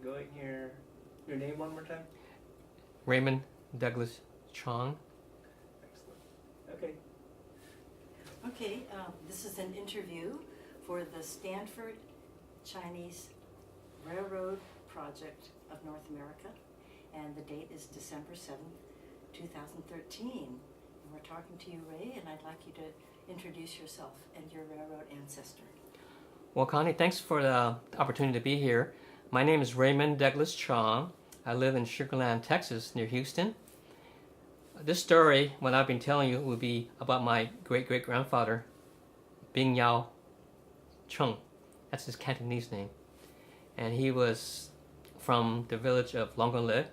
going here. Your name one more time? Raymond Douglas Chong. Excellent. Okay. Okay, this is an interview for the Stanford Chinese Railroad Project of North America, and the date is December 7th, 2013. And we're talking to you, Ray, and I'd like you to introduce yourself and your railroad ancestor. Well, Connie, thanks for the opportunity to be here. My name is Raymond Douglas Chong. I live in Sugar Land, Texas, near Houston. This story, what I've been telling you, will be about my great-great-grandfather, Bing Yao Chong. That's his Cantonese name. And he was from the village of Longonle,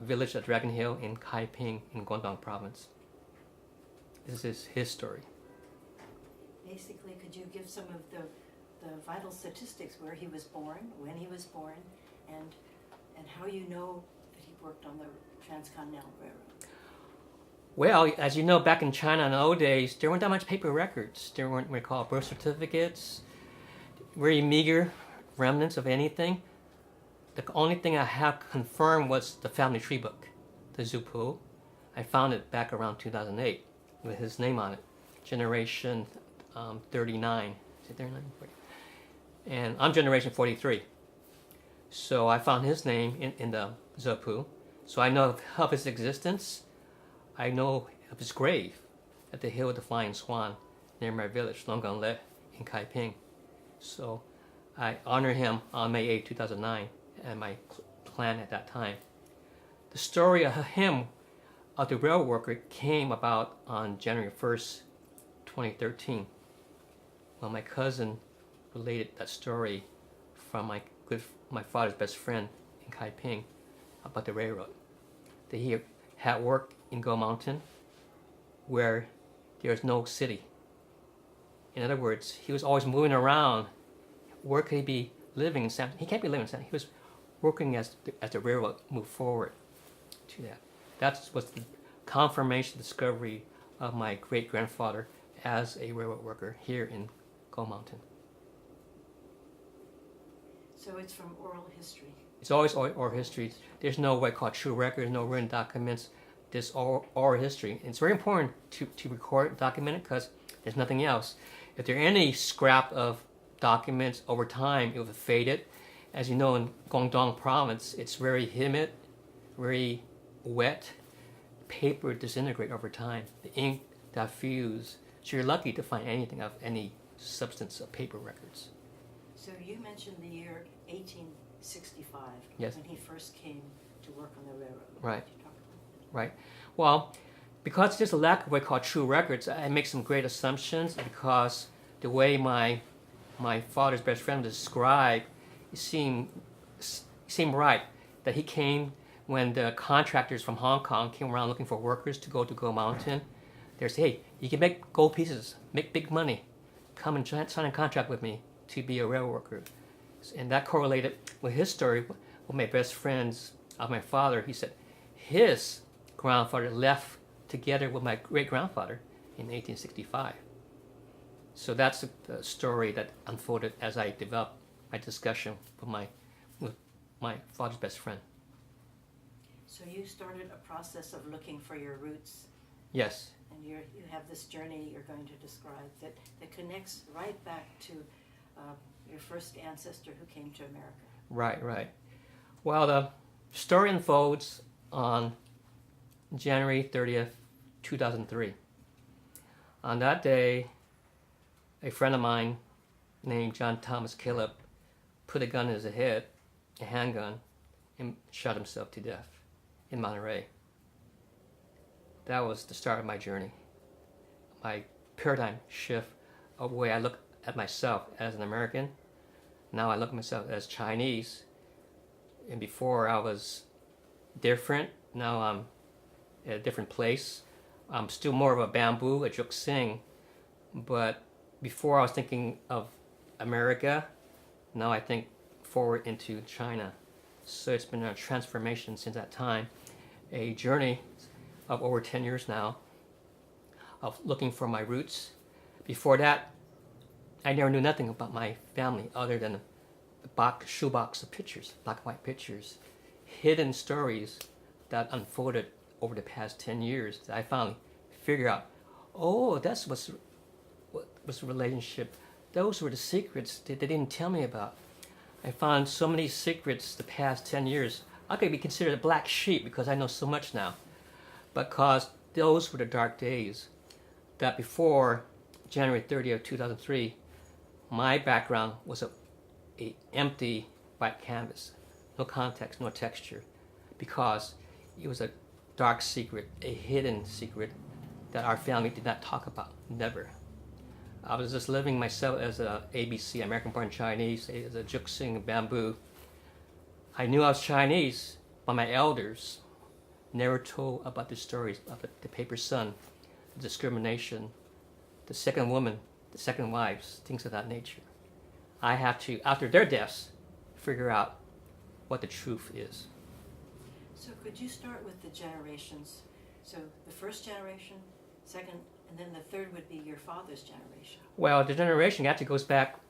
village at Dragon Hill in Kaiping in Guangdong province. This is his story. Basically, could you give some of the vital statistics, where he was born, when he was born, and how you know that he worked on the Transcontinental Railroad? Well, as you know, back in China in the old days, there weren't that much paper records. There weren't what we call birth certificates, very meager remnants of anything. The only thing I have confirmed was the family tree book, the Zupu. I found it back around 2008 with his name on it, generation 39. Is it 39? And I'm generation 43. So I found his name in the Zupu. So I know of his existence. I know of his grave at the Hill of the Flying Swan near my village, Longonle, in Kaiping. So I honor him on May 8, 2009, and my clan at that time. The story of him, of the railroad worker, came about on January 1st, 2013, when my cousin related that story from my father's best friend in Kaiping about the railroad. That he had worked in Go Mountain, where there's no city. In other words, he was always moving around. Where could he be living in San? He can't be living in San. He was working as the railroad moved forward to that. That was the confirmation, discovery of my great-grandfather as a railroad worker here in Go Mountain. So it's from oral history. It's always oral history. There's no what I call true records, no written documents. This oral history. It's very important to record, document it, because there's nothing else. If there are any scrap of documents over time, it will fade it. As you know, in Guangdong province, it's very humid, very wet. Paper disintegrate over time. The ink diffuse. So you're lucky to find anything of any substance of paper records. So you mentioned the year 1865, yes, when he first came to work on the railroad. Right. Could you talk about that? Right. Well, because there's a lack of what I call true records, I make some great assumptions, because the way my father's best friend described, it seemed right that he came when the contractors from Hong Kong came around looking for workers to Go Mountain. They said, hey, you can make gold pieces, make big money. Come and sign a contract with me to be a railroad worker. And that correlated with his story, with my best friends of my father. He said his grandfather left together with my great-grandfather in 1865. So that's the story that unfolded as I developed my discussion with my father's best friend. So you started a process of looking for your roots. Yes. And you have this journey you're going to describe that connects right back to your first ancestor who came to America. Right. Well, the story unfolds on January 30th, 2003. On that day, a friend of mine named John Thomas Caleb put a gun in his head, a handgun, and shot himself to death in Monterey. That was the start of my journey, my paradigm shift of the way I look at myself as an American. Now I look at myself as Chinese. And before I was different, now I'm at a different place. I'm still more of a bamboo, a juk sing, but before I was thinking of America, now I think forward into China. So it's been a transformation since that time, a journey of over 10 years now of looking for my roots. Before that, I never knew nothing about my family other than shoebox of pictures, black and white pictures, hidden stories that unfolded over the past 10 years that I finally figured out, oh, that's what was the relationship. Those were the secrets that they didn't tell me about. I found so many secrets the past 10 years. I could be considered a black sheep because I know so much now. Because those were the dark days. That before January 30th, 2003, my background was a empty white canvas. No context, no texture. Because it was a dark secret, a hidden secret that our family did not talk about. Never. I was just living myself as a ABC, American-born Chinese, as a Juxing bamboo. I knew I was Chinese, but my elders never told about the stories of the paper son, the discrimination, the second woman, the second wives, things of that nature. I have to, after their deaths, figure out what the truth is. So could you start with the generations? So the first generation, second, and then the third would be your father's generation. Well, the generation actually goes back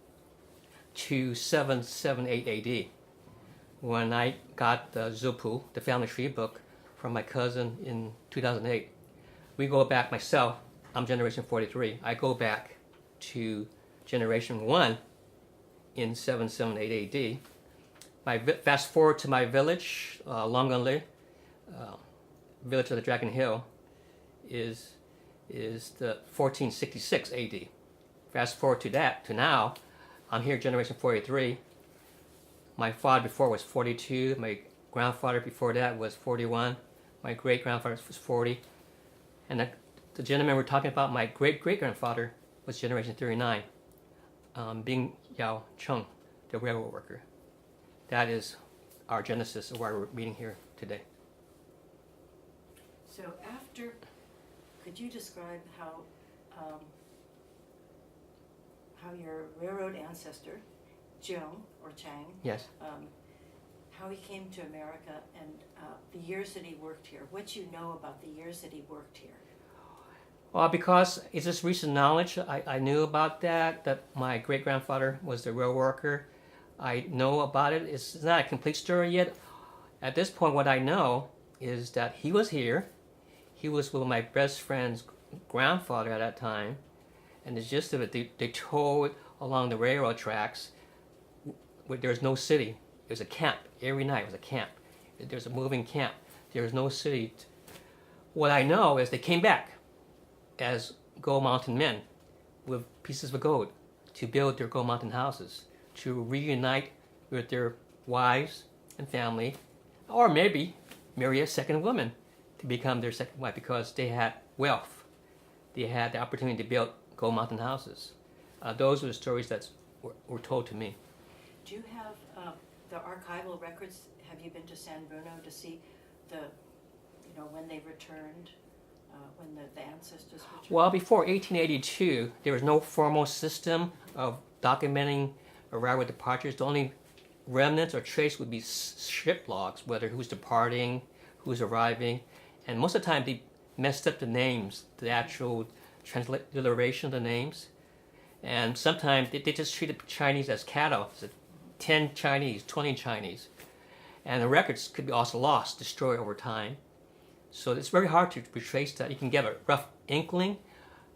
to 778 AD, when I got the Zupu, the family tree book, from my cousin in 2008. We go back, myself, I'm generation 43. I go back to generation 1 in 778 AD. Fast forward to my village, Longonle, village of the Dragon Hill, is the 1466 AD. Fast forward to that, to now, I'm here generation 43. My father before was 42, my grandfather before that was 41, my great-grandfather was 40, and the gentleman we're talking about, my great-great-grandfather, was generation 39, being Yao Chong, the railroad worker. That is our genesis of why we're meeting here today. So after, could you describe how your railroad ancestor, Chong or Chang, Yes. how he came to America and the years that he worked here? What you know about the years that he worked here? Well, because it's just recent knowledge, I knew about that my great-grandfather was the rail worker. I know about it. It's not a complete story yet. At this point, what I know is that he was here. He was with my best friend's grandfather at that time. And the gist of it, they towed along the railroad tracks. There was no city. It was a camp. Every night it was a camp. There was a moving camp. There was no city. What I know is they came back as Gold Mountain men with pieces of gold to build their Gold Mountain houses, to reunite with their wives and family, or maybe marry a second woman to become their second wife because they had wealth. They had the opportunity to build Gold Mountain houses. Those were the stories that were told to me. Do you have the archival records? Have you been to San Bruno to see when they returned, when the ancestors returned? Well, before 1882, there was no formal system of documenting railroad departures. The only remnants or trace would be ship logs, whether who's departing, who's arriving, and most of the time they messed up the names, the actual transliteration of the names, and sometimes they just treated Chinese as cattle. 10 Chinese, 20 Chinese, and the records could be also lost, destroyed over time. So it's very hard to retrace that. You can get a rough inkling,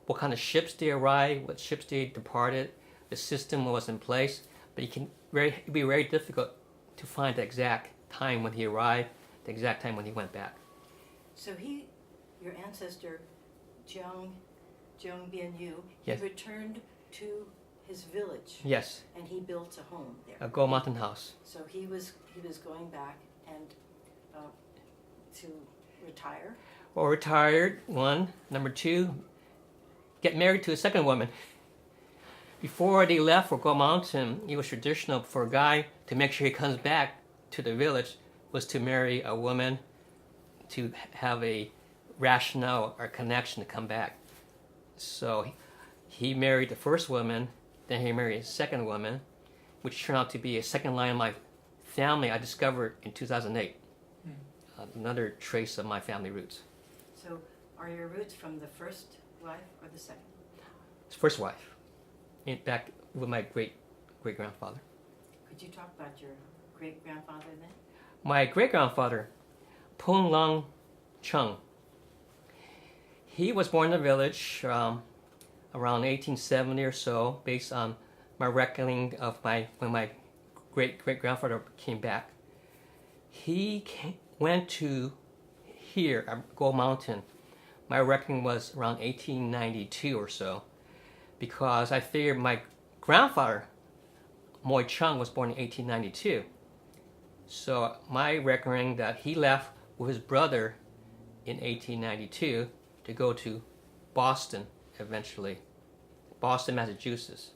what kind of ships they arrived, what ships they departed, the system was in place, but it'd be very difficult to find the exact time when he arrived, the exact time when he went back. So your ancestor, Zhang Bianyu, Yes. he returned to his village. Yes, And he built a home there. a Gold Mountain house. So he was going back and to retire. Or retired, one. Number two, get married to a second woman. Before they left for Gold Mountain, it was traditional for a guy to make sure he comes back to the village was to marry a woman, to have a rationale or connection to come back. So he married the first woman, then he married a second woman, which turned out to be a second line of my family I discovered in 2008. Another trace of my family roots. So are your roots from the first wife or the second? His first wife, back with my great-grandfather. Could you talk about your great-grandfather then? My great-grandfather, Chong. He was born in the village around 1870 or so, based on my reckoning of when my great-grandfather came back. He went to here, Gold Mountain. My reckoning was around 1892 or so, because I figured my grandfather, Moy Chung, was born in 1892. So my reckoning that he left with his brother in 1892 to go to Boston eventually. Boston, Massachusetts.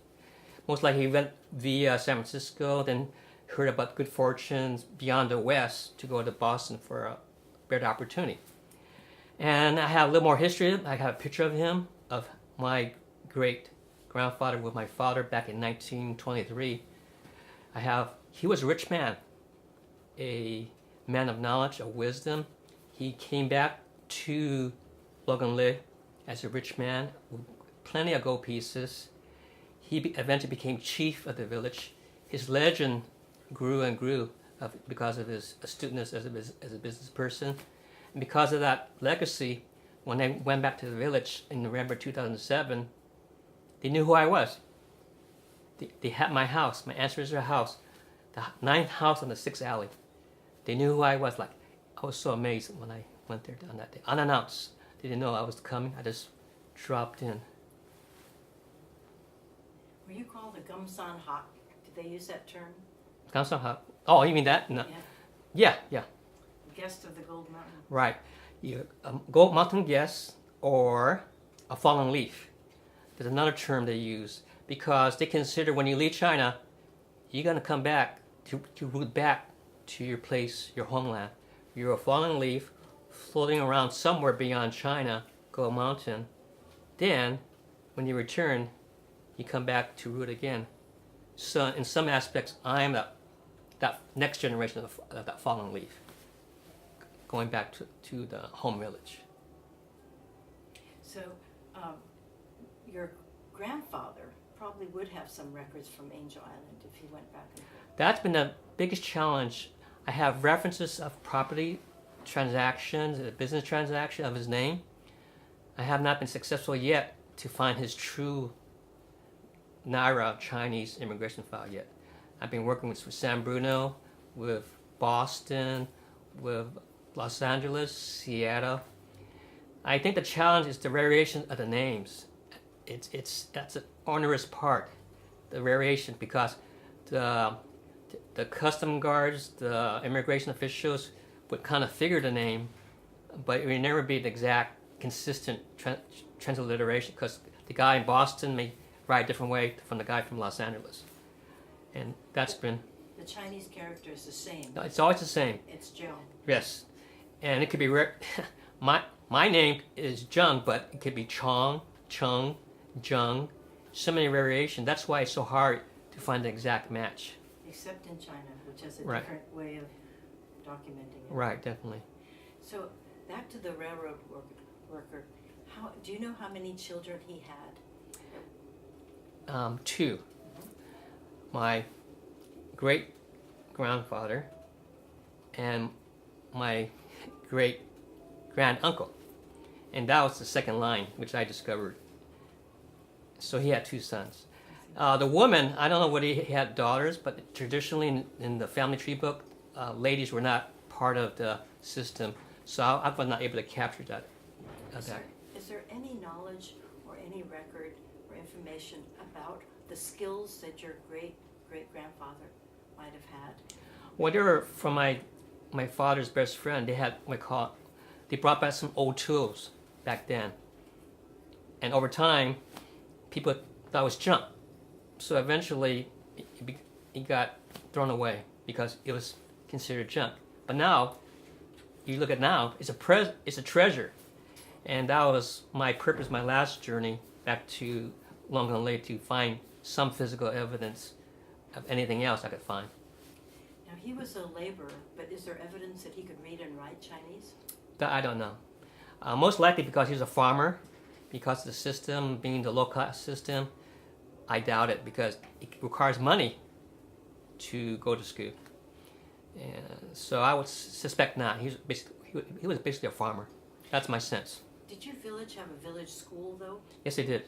Most likely he went via San Francisco, then heard about good fortunes beyond the West to go to Boston for a better opportunity. And I have a little more history. I have a picture of him, of my great-grandfather with my father back in 1923. He was a rich man, a man of knowledge, of wisdom. He came back to Logan as a rich man with plenty of gold pieces. He eventually became chief of the village. His legend grew and grew because of his astuteness as a business person. And because of that legacy, when I went back to the village in November 2007, they knew who I was. They had my house, my ancestral house, the 9th house on the 6th alley. They knew who I was. Like, I was so amazed when I went there on that day, unannounced. They didn't know I was coming. I just dropped in. Were you called a Gumsan Hawk? Did they use that term? Gumsan Hawk. Oh, you mean that? No. Yeah. Guest of the Gold Mountain. Right. Gold Mountain guest or a fallen leaf. There's another term they use because they consider when you leave China, you're going to come back to root back to your place, your homeland. You're a fallen leaf floating around somewhere beyond China, Gold Mountain. Then, when you return, you come back to root again. So, in some aspects, I'm that next generation of that fallen leaf, going back to the home village. So, your grandfather probably would have some records from Angel Island if he went back and forth. That's been the biggest challenge. I have references of property transactions, a business transaction of his name. I have not been successful yet to find his true Naira Chinese immigration file yet. I've been working with San Bruno, with Boston, with Los Angeles, Seattle. I think the challenge is the variation of the names. That's an onerous part, the variation, because the custom guards, the immigration officials would kind of figure the name, but it would never be the exact, consistent transliteration, because the guy in Boston may write a different way from the guy from Los Angeles. And that's been... The Chinese character is the same. No, it's always the same. It's Joe. Yes. And it could be... my name is Zheng, but it could be Chong, Chung, Zheng. So many variations. That's why it's so hard to find the exact match. Except in China, which has a Right. different way of documenting it. Right, definitely. So, back to the railroad worker. Do you know how many children he had? 2. My great-grandfather and my great-granduncle. And that was the second line, which I discovered. So he had 2 sons. The woman, I don't know whether he had daughters, but traditionally in the family tree book, ladies were not part of the system. So I was not able to capture that. Is there any knowledge or any record or information about the skills that your great-grandfather might have had? Well, they were from my father's best friend. They had they brought back some old tools back then. And over time, people thought it was junk. So eventually, it got thrown away because it was considered junk. But now, you look at now, it's a treasure. And that was my purpose, my last journey back to Longan Lake, to find some physical evidence of anything else I could find. Now, he was a laborer, but is there evidence that he could read and write Chinese? That I don't know. Most likely because he was a farmer, because the system being the low-cost system, I doubt it because it requires money to go to school. And so I would suspect not. He was basically a farmer. That's my sense. Did your village have a village school, though? Yes, it did.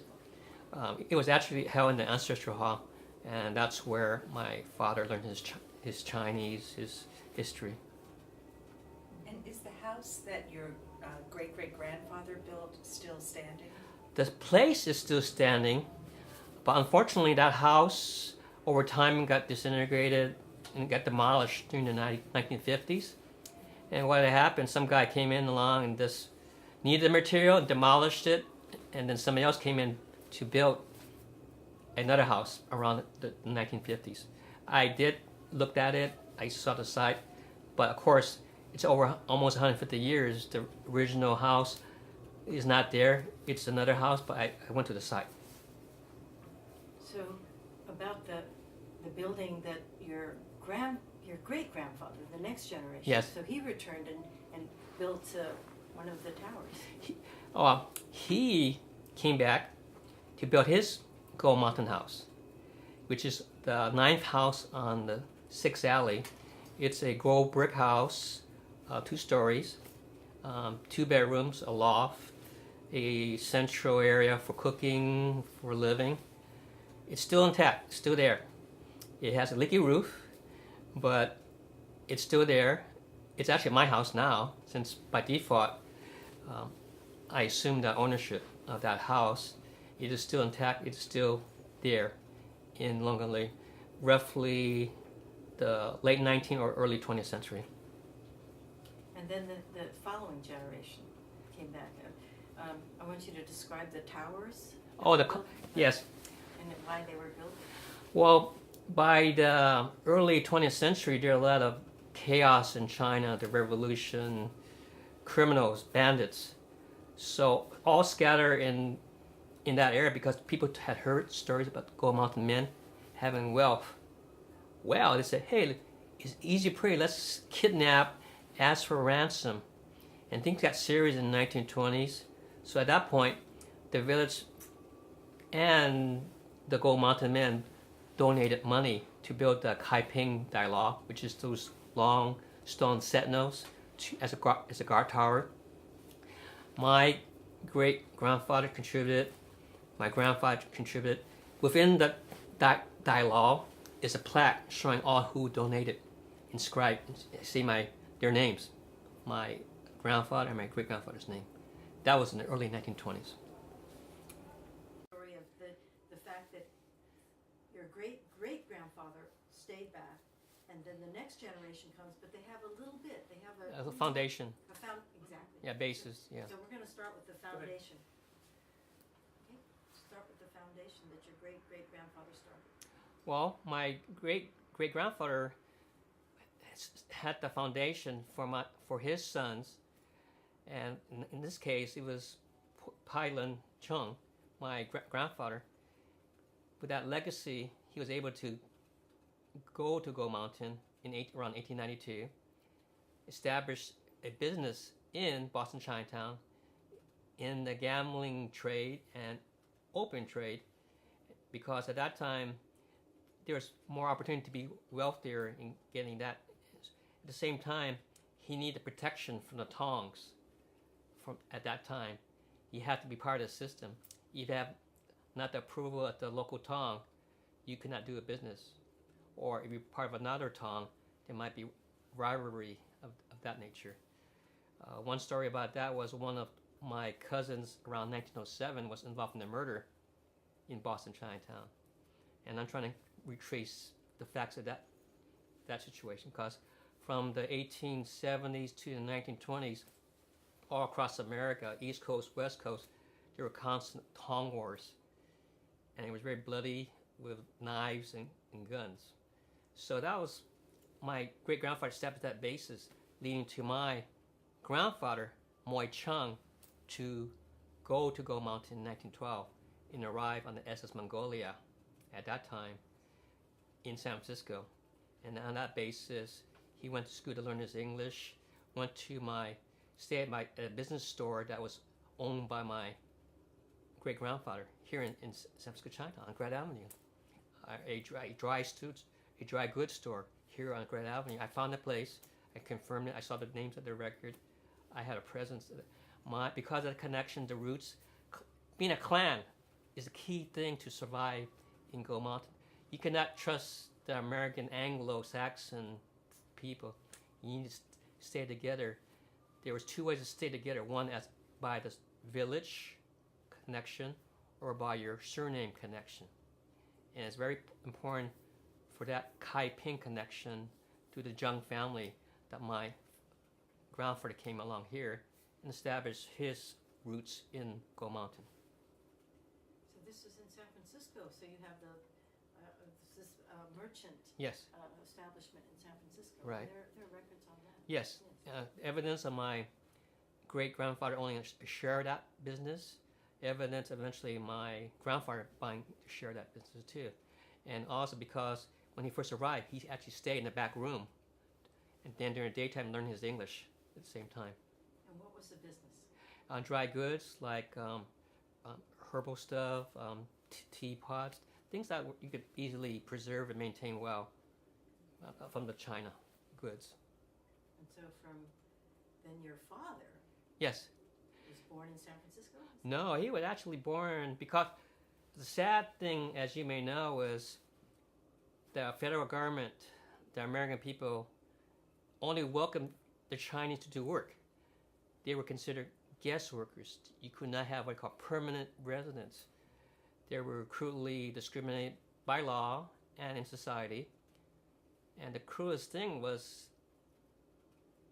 It was actually held in the ancestral hall, and that's where my father learned his Chinese, his history. And is the house that your great-great-grandfather built still standing? The place is still standing, but unfortunately that house over time got disintegrated and got demolished during the 1950s. And what had happened, some guy came in along and just needed the material, demolished it, and then somebody else came in to build another house around the 1950s. I did look at it, I saw the site, but of course it's over almost 150 years. The original house is not there. It's another house, but I went to the site. So, about the building that your great-grandfather, the next generation, Yes. so he returned and built one of the towers. He came back to build his Gold Mountain house, which is the 9th house on the 6th alley. It's a gold brick house, 2 stories, 2 bedrooms, a loft, a central area for cooking, for living. It's still intact, still there. It has a leaky roof, but it's still there. It's actually my house now, since by default I assumed the ownership of that house. It is still intact. It's still there in Longanli, roughly the late 19th or early 20th century. And then the following generation came back. I want you to describe the towers. Yes. And why they were built. Well, by the early 20th century, there are a lot of chaos in China, the revolution, criminals, bandits. So all scattered in that area because people had heard stories about the Gold Mountain men having wealth. Well, they said, hey, it's easy prey, let's kidnap, ask for ransom. And things got serious in the 1920s. So at that point, the village and the Gold Mountain men donated money to build the Kaiping Dialogue, which is those long stone sentinels as a guard tower. My great-grandfather contributed, my grandfather contributed. Within the dialogue is a plaque showing all who donated, inscribed, see their names, my grandfather and my great-grandfather's name. That was in the early 1920s. Story of the fact that your great-grandfather stayed back, and then the next generation comes, but they have a little bit. They have A foundation. Exactly. Yeah, basis, yeah. So we're going to start with the foundation. Okay, start with the foundation that your great-great-grandfather started. Well, my great-grandfather had the foundation for his sons, and in this case, it was Chong, my grandfather. With that legacy, he was able to go to Gold Mountain around 1892, establish a business in Boston Chinatown in the gambling trade and opium trade, because at that time there was more opportunity to be wealthier in getting that. At the same time, he needed protection from the Tongs. At that time, you had to be part of the system. You'd have not the approval of the local Tong, you could not do a business. Or if you're part of another Tong, there might be rivalry of that nature. One story about that was one of my cousins around 1907 was involved in a murder in Boston Chinatown. And I'm trying to retrace the facts of that situation, because from the 1870s to the 1920s, all across America, East Coast, West Coast, there were constant Tong wars. And it was very bloody with knives and guns. So that was my great-grandfather established that basis, leading to my grandfather, Moy Chong, to go to Gold Mountain in 1912 and arrive on the SS Mongolia at that time in San Francisco. And on that basis, he went to school to learn his English, stayed at a business store that was owned by my great-grandfather here in San Francisco, Chinatown, on Grant Avenue. A a dry goods store here on Grand Avenue. I found the place. I confirmed it. I saw the names of the record. I had a presence. Because of the connection, the roots, being a clan is a key thing to survive in Go Mountain. You cannot trust the American Anglo-Saxon people. You need to stay together. There was two ways to stay together. One as by the village connection or by your surname connection. And it's very important for that Kai Ping connection to the Zheng family that my grandfather came along here and established his roots in Go Mountain. So this was in San Francisco, so you have this merchant Yes. establishment in San Francisco. Right. There are records on that. Yes. Evidence of my great-grandfather owning a share of that business. Evidence eventually my grandfather buying a share of that business too. And also because when he first arrived, he actually stayed in the back room and then during the daytime learned his English at the same time. And what was the business? Dry goods like herbal stuff, teapots, things that you could easily preserve and maintain well from the China goods. And so from then your father Yes. was born in San Francisco? No, he was actually born because the sad thing, as you may know, is the federal government, the American people, only welcomed the Chinese to do work. They were considered guest workers. You could not have what I call permanent residents. They were cruelly discriminated by law and in society. And the cruelest thing was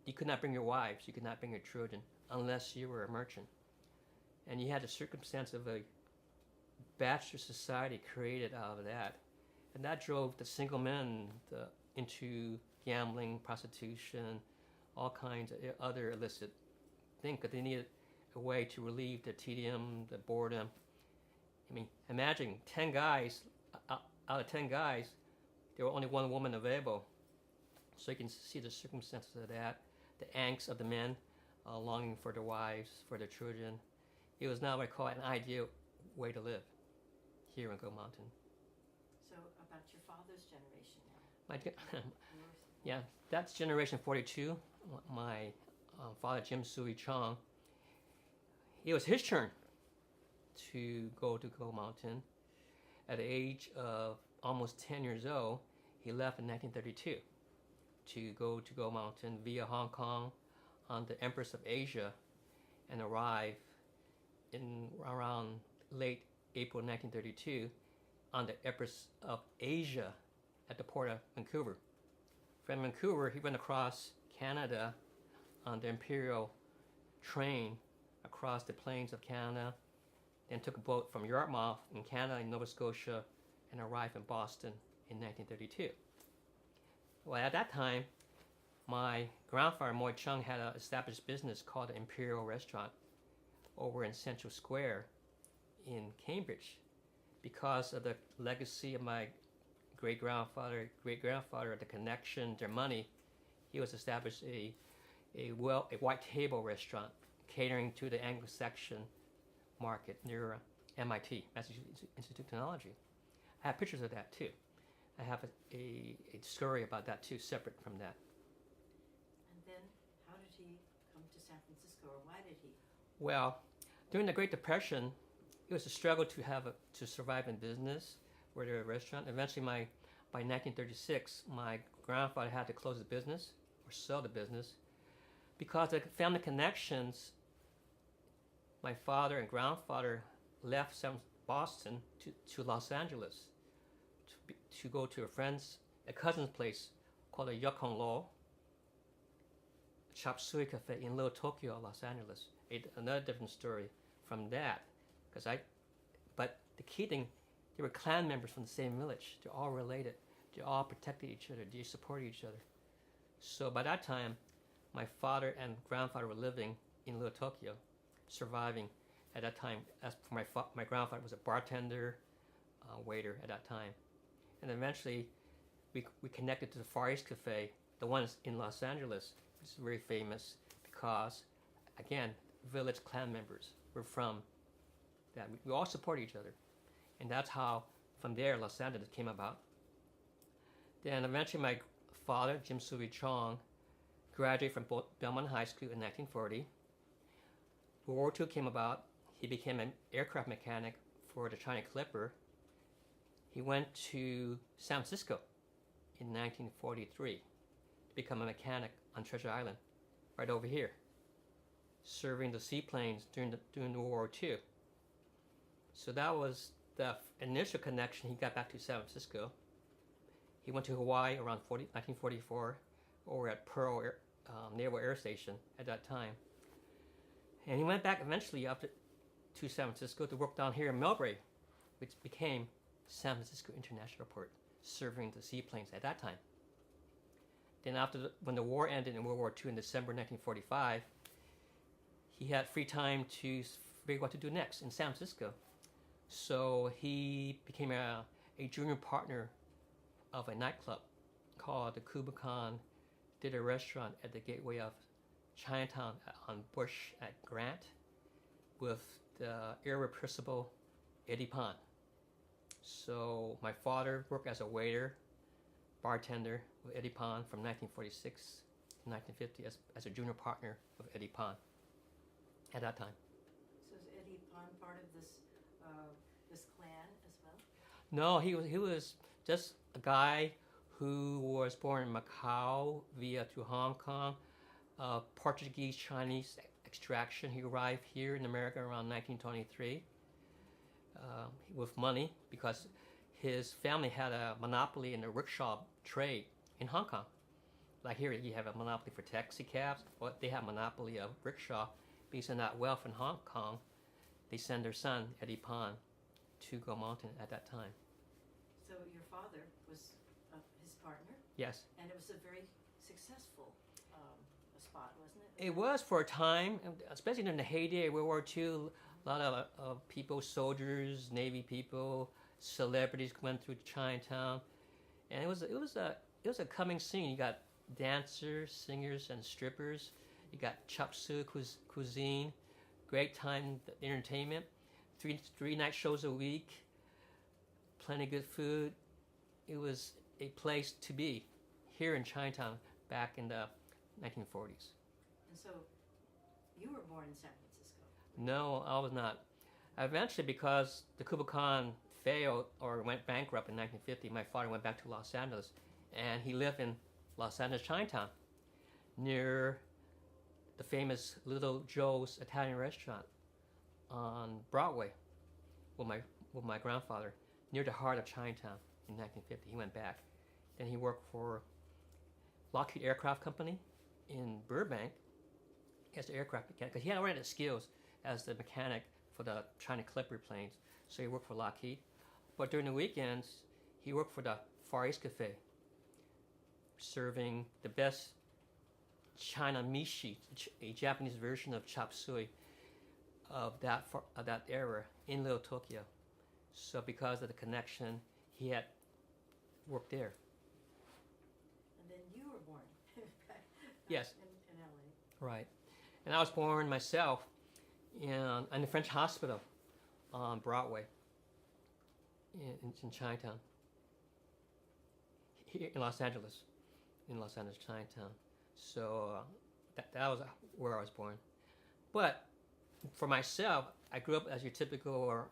you could not bring your wives, you could not bring your children unless you were a merchant. And you had the circumstance of a bachelor society created out of that. And that drove the single men into gambling, prostitution, all kinds of other illicit things because they needed a way to relieve the tedium, the boredom. I mean, imagine 10 guys, out of 10 guys, there were only one woman available. So you can see the circumstances of that, the angst of the men longing for their wives, for their children. It was not what I call an ideal way to live here in Go Mountain. So about your father's generation now. My, Yours. yeah, that's generation 42. My father, Jim Sui Chong, it was his turn to go to Go Mountain. At the age of almost 10 years old, he left in 1932 to go to Go Mountain via Hong Kong on the Empress of Asia and arrive in around late April 1932 on the Empress of Asia at the port of Vancouver. From Vancouver, he went across Canada on the Imperial train across the plains of Canada, then took a boat from Yarmouth in Canada and Nova Scotia and arrived in Boston in 1932. Well, at that time, my grandfather, Moy Chung, had an established business called the Imperial Restaurant over in Central Square in Cambridge. Because of the legacy of my great-grandfather, the connection, their money, he was established a white table restaurant catering to the Anglo-Saxon market near MIT, Massachusetts Institute of Technology. I have pictures of that too. I have a story about that too, separate from that. And then how did he come to San Francisco, or why did he? Well, during the Great Depression, it was a struggle to survive in business, where there was a restaurant. Eventually, by 1936, my grandfather had to close the business or sell the business because of the family connections. My father and grandfather left Boston to Los Angeles to go to a cousin's place called the Yukon Lo Chop Suey Cafe in Little Tokyo, Los Angeles. Another different story from that, but the key thing, they were clan members from the same village. They're all related. They all protected each other. They supported each other. So by that time, my father and grandfather were living in Little Tokyo, surviving at that time. As my grandfather was a bartender, waiter at that time, and eventually we connected to the Far East Cafe, the one in Los Angeles, which is very famous because, again, village clan members were from that. We all support each other, and that's how from there Los Angeles came about. Then eventually my father, Jim Sui Chong, graduated from Belmont High School in 1940. World War II came about. He became an aircraft mechanic for the China Clipper. He went to San Francisco in 1943 to become a mechanic on Treasure Island, right over here, serving the seaplanes during World War II. So that was the initial connection. He got back to San Francisco. He went to Hawaii around 1944, over at Pearl Naval Air Station at that time. And he went back eventually up to San Francisco to work down here in Millbrae, which became San Francisco International Airport, serving the seaplanes at that time. Then when the war ended in World War II in December 1945, he had free time to figure what to do next in San Francisco. So he became a junior partner of a nightclub called the Kubakan, did a restaurant at the gateway of Chinatown on Bush at Grant with the irrepressible Eddie Pond. So my father worked as a waiter, bartender with Eddie Pond from 1946 to 1950 as a junior partner with Eddie Pond at that time. So is Eddie Pond part of this clan as well? No, he was just a guy who was born in Macau to Hong Kong, Portuguese Chinese extraction. He arrived here in America around 1923 with money because his family had a monopoly in the rickshaw trade in Hong Kong. Like here, you have a monopoly for taxi cabs, but they have a monopoly of rickshaw. Based on that wealth in Hong Kong, they send their son, Eddie Pond, to Go Mountain at that time. So your father was his partner? Yes. And it was a very successful spot, wasn't it? It was for a time, especially during the heyday of World War II. A lot of people, soldiers, Navy people, celebrities went through Chinatown, and it was a coming scene. You got dancers, singers, and strippers. You got chop suey cuisine, great time entertainment, three night shows a week, plenty of good food. It was a place to be here in Chinatown back in the 1940s. And so you were born in San Francisco? No, I was not. Eventually, because the Kubakan failed or went bankrupt in 1950, my father went back to Los Angeles, and he lived in Los Angeles Chinatown, near the famous Little Joe's Italian restaurant on Broadway, with my grandfather, near the heart of Chinatown in 1950. He went back. Then he worked for Lockheed Aircraft Company in Burbank as the aircraft mechanic, because he had already the skills as the mechanic for the China Clipper planes. So he worked for Lockheed. But during the weekends, he worked for the Far East Cafe, serving the best China mishi, a Japanese version of chop suey of that era in Little Tokyo. So because of the connection, he had worked there. And then you were born Yes. in LA. Right. And I was born myself in the French hospital on Broadway in Chinatown, here in Los Angeles, Chinatown. So that was where I was born. But for myself, I grew up as your typical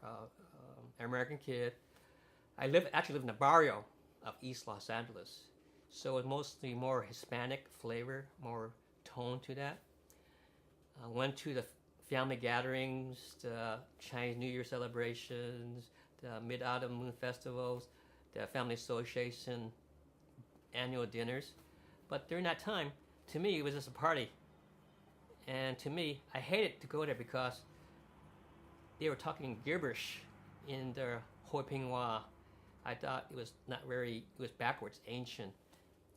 American kid. I actually lived in the barrio of East Los Angeles. So it was mostly more Hispanic flavor, more tone to that. I went to the family gatherings, the Chinese New Year celebrations, the Mid-Autumn Moon festivals, the Family Association annual dinners. But during that time, to me, it was just a party. And to me, I hated to go there because they were talking gibberish in their Hoi Pinghua. I thought it was it was backwards, ancient.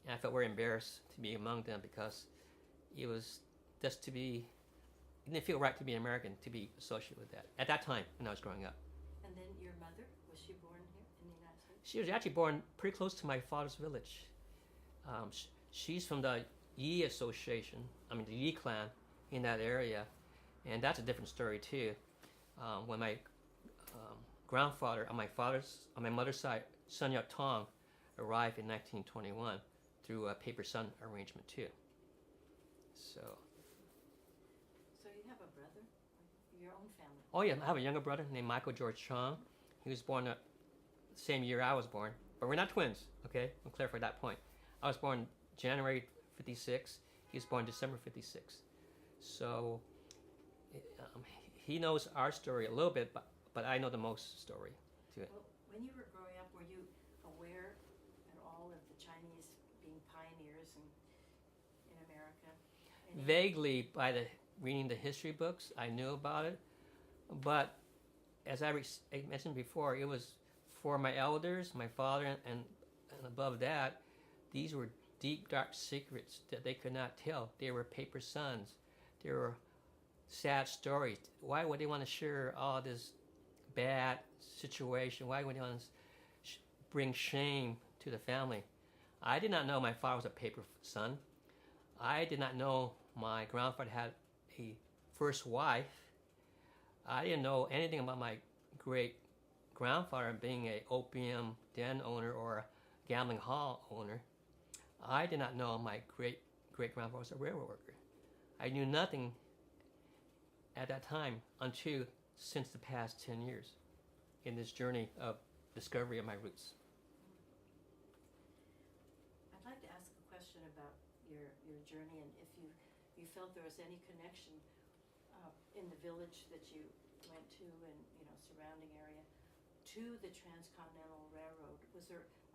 And I felt very embarrassed to be among them because it was just it didn't feel right to be an American, to be associated with that. At that time, when I was growing up. And then your mother, was she born here in the United States? She was actually born pretty close to my father's village. She's from the Yi Association, the Yi clan in that area. And that's a different story too. When my grandfather on my mother's side, Sun Yat Tong, arrived in 1921 through a paper sun arrangement too. So. So you have a brother? Your own family? Oh yeah, I have a younger brother named Michael George Chong. He was born the same year I was born, but we're not twins. Okay, I'll clarify that point. I was born January '56. He was born December '56. So he knows our story a little bit, but I know the most story to it. Well, when you were growing up, were you aware at all of the Chinese being pioneers in America? Vaguely, by reading the history books, I knew about it, but as I mentioned before, it was for my elders, my father, and above that, these were deep, dark secrets that they could not tell. They were paper sons. They were sad stories. Why would they want to share all this bad situation? Why would they want to bring shame to the family? I did not know my father was a paper son. I did not know my grandfather had a first wife. I didn't know anything about my great grandfather being an opium den owner or a gambling hall owner. I did not know my great grandfather was a railroad worker. I knew nothing at that time until since the past 10 years in this journey of discovery of my roots. I'd like to ask a question about your journey, and if you felt there was any connection in the village that you went to and surrounding area to the Transcontinental Railroad.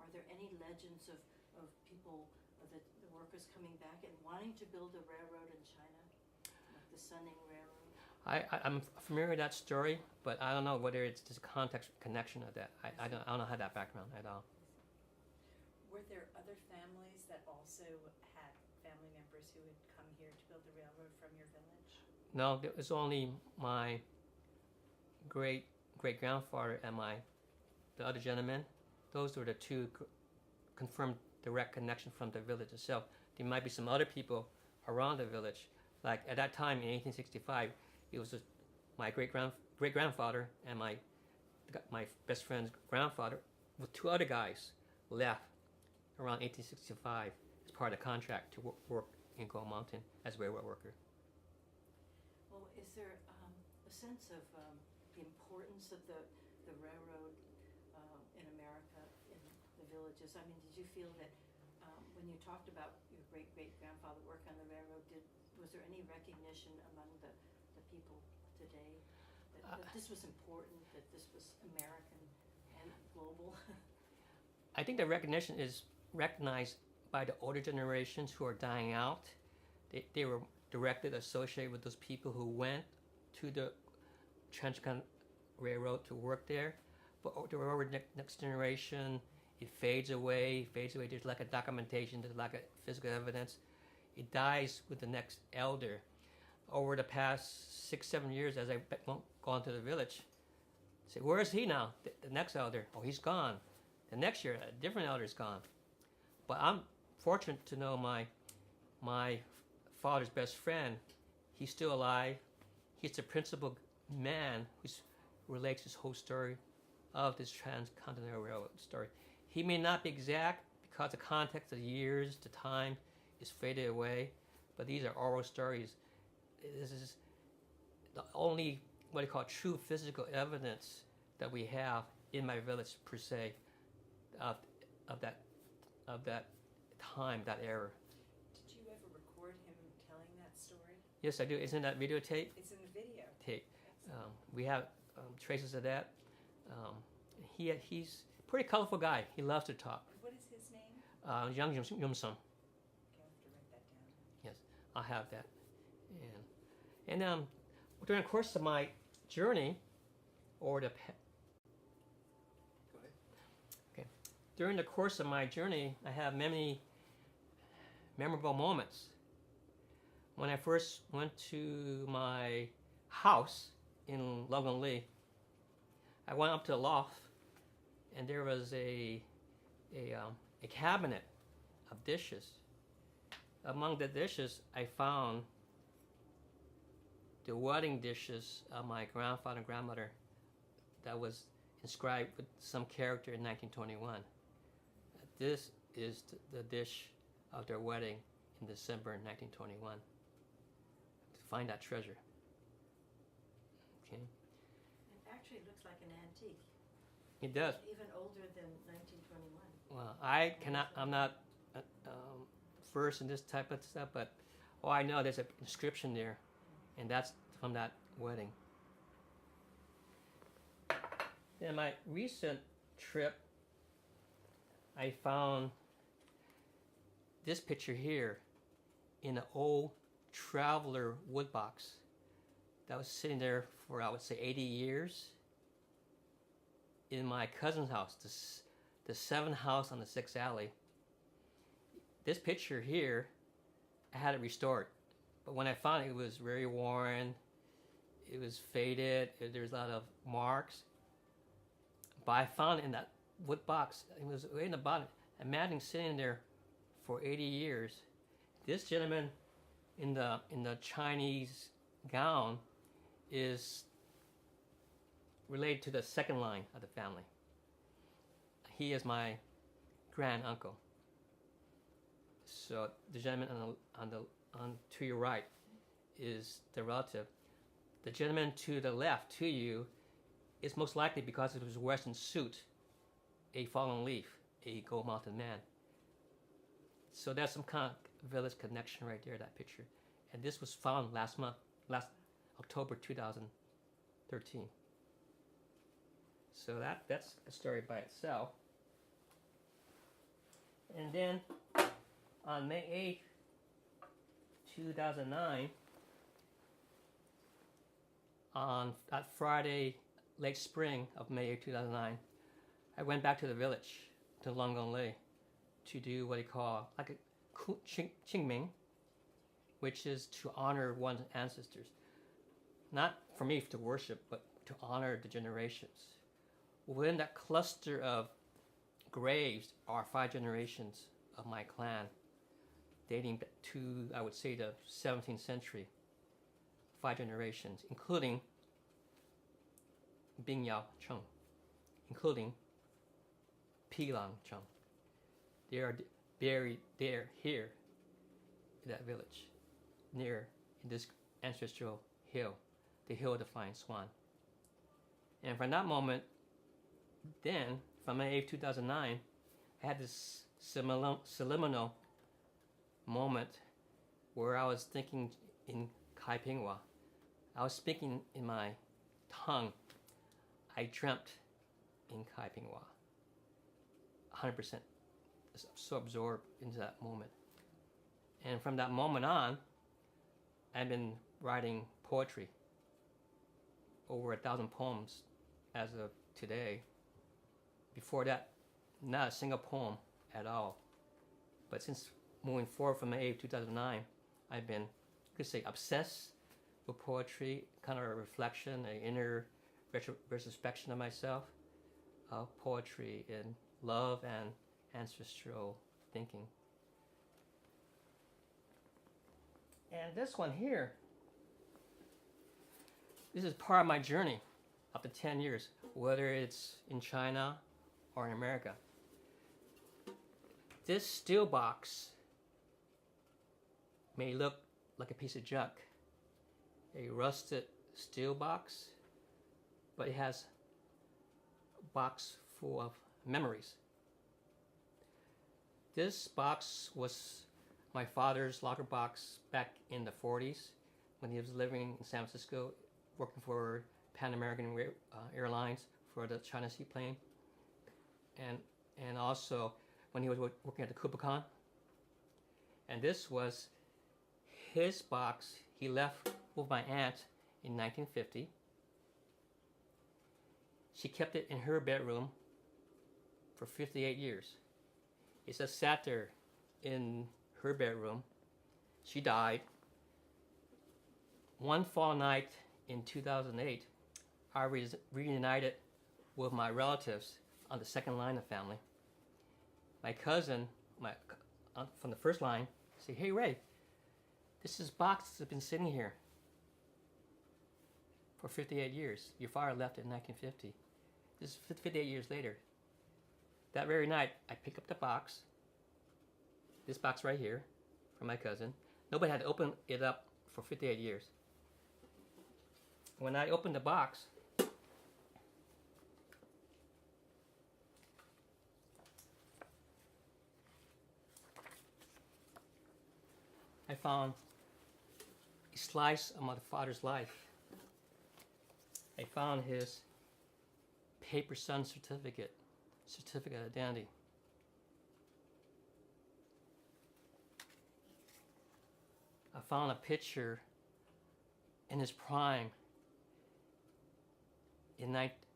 Are there any legends of people, the workers coming back and wanting to build a railroad in China, like the Sunning Railroad? I'm familiar with that story, but I don't know whether it's just context connection of that. I don't have that background at all. Were there other families that also had family members who had come here to build the railroad from your village? No, it was only my great grandfather and the other gentleman. Those were the two confirmed direct connection from the village itself. There might be some other people around the village. Like at that time in 1865, it was just my great grandfather and my best friend's grandfather with two other guys left around 1865 as part of the contract to work in Gold Mountain as a railroad worker. Well, is there a sense of the importance of the railroad in America, in the villages? I mean, did you feel that when you talked about your great-grandfather work on the railroad, was there any recognition among the people today that this was important, that this was American and global? I think the recognition is recognized by the older generations who are dying out. They were directly associated with those people who went to the Transcontinental Railroad to work there. But the next generation, it fades away. There's lack of documentation, there's lack of physical evidence. It dies with the next elder. Over the past 6-7 years, as I've gone to the village, I say, where is he now? The next elder, oh, he's gone. The next year, a different elder is gone. But I'm fortunate to know my father's best friend. He's still alive. He's the principal man who relates his whole story of this Transcontinental Railroad story. He may not be exact because the context of the years, the time is faded away, but these are oral stories. This is the only what I call true physical evidence that we have in my village per se of that time, that era. Did you ever record him telling that story? Yes, I do. Isn't that videotape? It's in the video. Tape. We have traces of that. He's a pretty colorful guy. He loves to talk. What is his name? Yang Yum-sung. Okay, I'll have to write that down. Yes, I'll have that. And during the course of my journey, or the Go ahead. okay, during the course of my journey, I have many memorable moments. When I first went to my house in Logan Lee, I went up to the loft, and there was a cabinet of dishes. Among the dishes, I found the wedding dishes of my grandfather and grandmother that was inscribed with some character in 1921. this is the dish of their wedding in December 1921. To find that treasure. Okay. It actually looks like an antique. It does. Even older than 1921. Well, I'm not versed in this type of stuff, but all I know there's an inscription there, and that's from that wedding. In my recent trip, I found this picture here in an old traveler wood box that was sitting there for, I would say, 80 years in my cousin's house, the 7th house on the 6th alley. This picture here, I had it restored, but when I found it, it was very worn, it was faded, there's a lot of marks. But I found it in that wood box. It was right in the bottom. Imagine sitting there for 80 years. This gentleman in the Chinese gown is related to the second line of the family. He is my grand uncle. So the gentleman to your right is the relative. The gentleman to the left to you is most likely, because of his Western suit, a fallen leaf, a gold-mounted man. So there's some kind of village connection right there, that picture. And this was found last October 2013. So that's a story by itself. And then on May 8th, 2009, on that Friday, late spring of May 2009, I went back to the village, to Longonglei, to do what they call like a Qingming, which is to honor one's ancestors. Not for me to worship, but to honor the generations. Within that cluster of graves are 5 generations of my clan, dating back to, I would say, the 17th century. 5 generations, including Bing Yao Chong, including Pilang Chong. They are buried there, here, in that village, near in this ancestral hill, the Hill of the Flying Swan. And from that moment, then, from May 8, 2009, I had this subliminal moment where I was thinking in Kai Pinghua. I was speaking in my tongue. I dreamt in Kai Pinghua. 100% so absorbed into that moment. And from that moment on, I've been writing poetry. Over 1,000 poems as of today. Before that, not a single poem at all. But since moving forward from May 2009, I've been, you could say, obsessed with poetry, kind of a reflection, an inner retrospection of myself, poetry in love and ancestral thinking. And this one here, this is part of my journey up to 10 years, whether it's in China or in America. This steel box may look like a piece of junk, a rusted steel box, but it has a box full of memories. This box was my father's locker box back in the 40s when he was living in San Francisco, working for Pan American Airlines for the China Seaplane, and also when he was working at the Kubakan. And this was his box he left with my aunt in 1950. She kept it in her bedroom for 58 years. It just sat there in her bedroom. She died. One fall night in 2008, I reunited with my relatives on the second line of family. My cousin, from the first line, said, "Hey Ray, this box has been sitting here for 58 years. Your father left it in 1950. This is 58 years later. That very night, I picked up the box, this box right here, from my cousin. Nobody had opened it up for 58 years. When I opened the box, I found a slice of my father's life. I found his paper son certificate of identity. I found a picture in his prime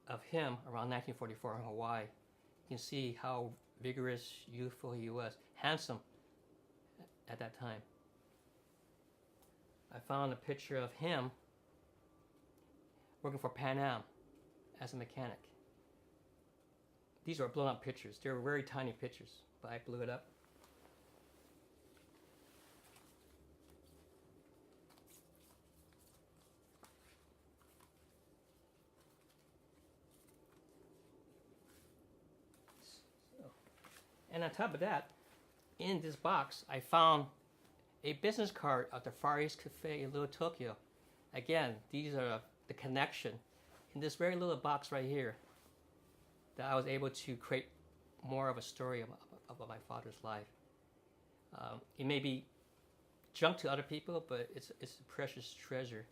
of him around 1944 in Hawaii. You can see how vigorous, youthful he was, handsome at that time. I found a picture of him working for Pan Am as a mechanic. These are blown up pictures. They were very tiny pictures, but I blew it up. And on top of that, in this box, I found a business card of the Far East Cafe in Little Tokyo. Again, these are the connection in this very little box right here that I was able to create more of a story of my father's life. It may be junk to other people, but it's a precious treasure.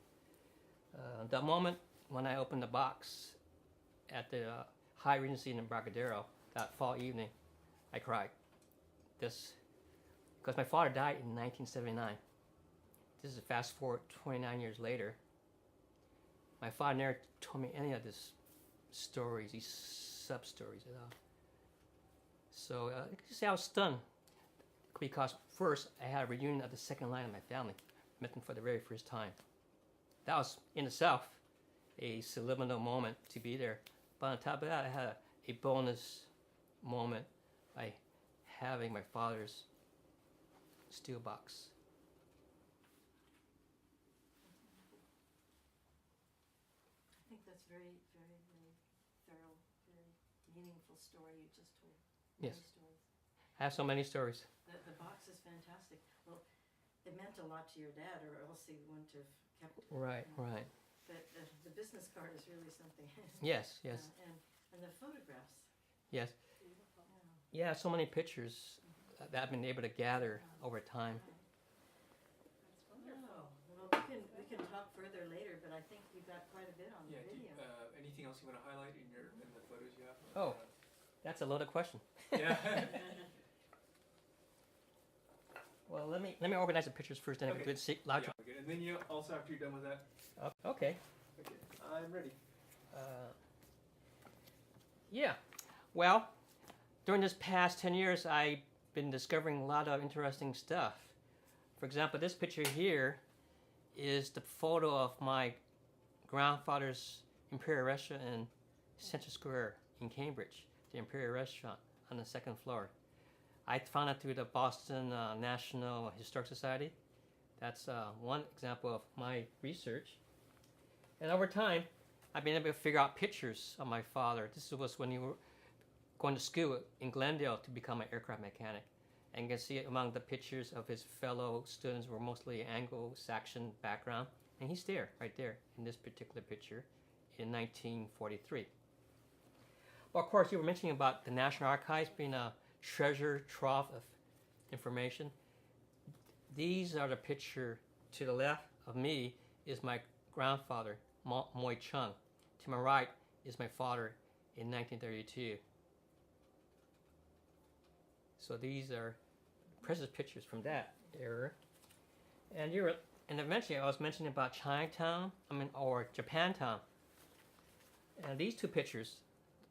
The moment when I opened the box at the High Regency in Embarcadero that fall evening, I cried. Because my father died in 1979. This is fast forward 29 years later. My father never told me any of these stories, these sub-stories at all. So you can say I was stunned because first I had a reunion of the second line of my family, met them for the very first time. That was in itself a subliminal moment to be there. But on top of that, I had a bonus moment by having my father's steel box. I think that's very, very, very thorough, very meaningful story you just told. Yes. Many stories. I have so many stories. The box is fantastic. Well, it meant a lot to your dad, or else he wouldn't have kept it. Right, right. But the business card is really something. Yes, yes, and the photographs. yes. Beautiful. Yeah, so many pictures that I've been able to gather over time. That's wonderful. Oh, well, we can talk further later, but I think we've got quite a bit on the Yeah, video. anything else you want to highlight in the photos you have? Oh. That's a loaded question. Yeah. Well, let me organize the pictures first, then I can do it larger. Yeah, okay. And then you also, after you're done with that, Okay. okay, I'm ready. Yeah. Well, during this past 10 years, I've been discovering a lot of interesting stuff. For example, this picture here is the photo of my grandfather's Imperial Restaurant in Central Square in Cambridge, the Imperial Restaurant on the second floor. I found it through the Boston National Historic Society. That's one example of my research. And over time, I've been able to figure out pictures of my father. This was when he was going to school in Glendale to become an aircraft mechanic. And you can see among the pictures of his fellow students were mostly Anglo-Saxon background. And he's there, right there, in this particular picture in 1943. Well, of course, you were mentioning about the National Archives being a treasure trove of information. These are the picture to the left of me is my grandfather, Moy Chong. To my right is my father in 1932. So these are precious pictures from that era. And eventually I was mentioning about Chinatown, or Japantown. And these two pictures,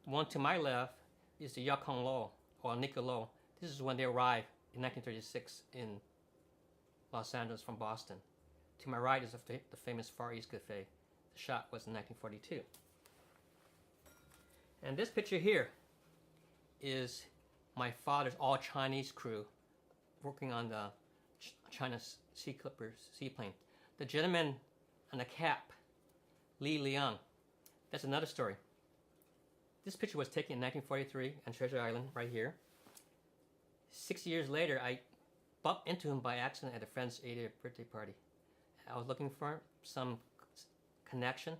one to my left is the Yukon Lo, or Niccolo. This is when they arrived in 1936 in Los Angeles from Boston. To my right is the famous Far East Cafe. The shot was in 1942. And this picture here is my father's all-Chinese crew working on the China Sea Clippers seaplane. The gentleman on the cap, Li Liang, that's another story. This picture was taken in 1943 on Treasure Island, right here. 6 years later, I bumped into him by accident at a friend's 80th birthday party. I was looking for some connection,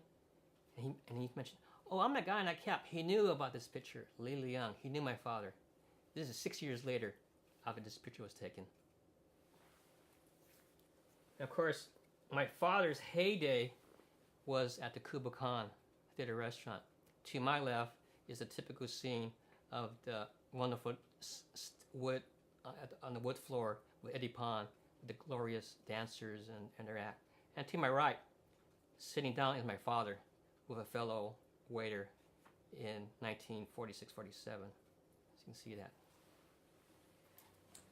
and he mentioned, "Oh, I'm the guy in that cap." He knew about this picture, Li Liang. He knew my father. This is 6 years later after this picture was taken. And of course, my father's heyday was at the Kubokan Theater Restaurant. To my left is a typical scene of the wonderful wood on the wood floor with Eddie Pond, with the glorious dancers and their act. And to my right, sitting down, is my father with a fellow waiter in 1946-47. As you can see that.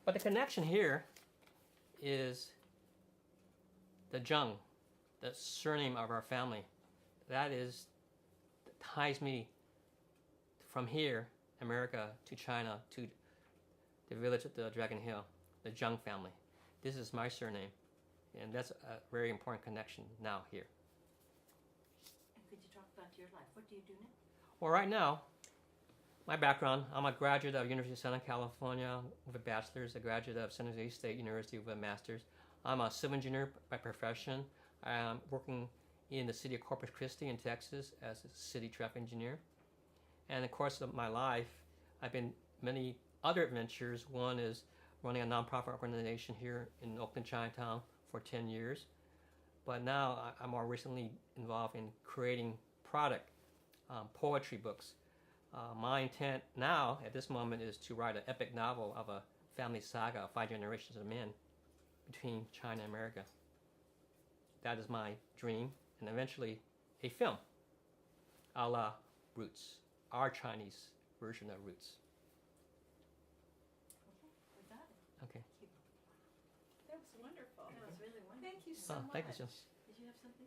But the connection here is the Chong, the surname of our family. That ties me from here, America, to China, to the village of the Dragon Hill, the Chong family. This is my surname, and that's a very important connection now here. And could you talk about your life? What do you do now? Well, right now, my background, I'm a graduate of University of Southern California with a bachelor's, a graduate of San Jose State University with a master's. I'm a civil engineer by profession. I'm working in the city of Corpus Christi in Texas as a city traffic engineer. And in the course of my life, I've been many other adventures. One is running a nonprofit organization here in Oakland, Chinatown for 10 years. But now I'm more recently involved in creating product, poetry books. My intent now, at this moment, is to write an epic novel of a family saga of 5 generations of men between China and America. That is my dream, and eventually a film, a la Roots, our Chinese version of Roots. Okay, we got it. Okay. Thank you. That was wonderful. That was really wonderful. Thank you so much. Thank you, Jill. Did you have something?